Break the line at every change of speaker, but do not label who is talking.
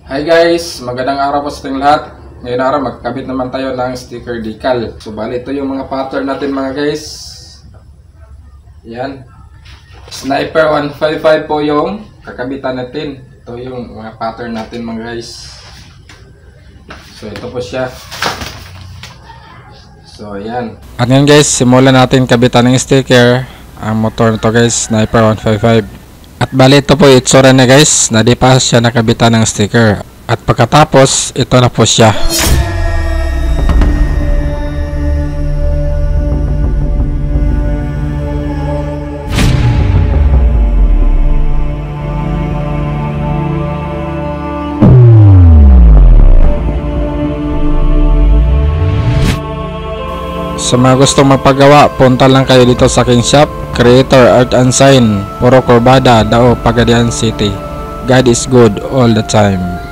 Hi guys, magandang araw po sa ating lahat. Ngayon araw magkakabit naman tayo ng sticker decal. So bali ito yung mga pattern natin mga guys. Yan. Sniper 155 po yung kakabitan natin. Ito yung mga pattern natin mga guys. So ito po siya. So ayan. At ngayon guys, simulan natin kabitan ng sticker ang motor nito guys, Sniper 155. At bali ito po itsura na guys, na di pa siya nakabitan ng sticker. At pagkatapos, ito na po siya. Sa mga gustong magpagawa, punta lang kayo dito sa aking shop, Creator Art and Sign, Puro Corbada, Dao, Pagadian City. God is good all the time.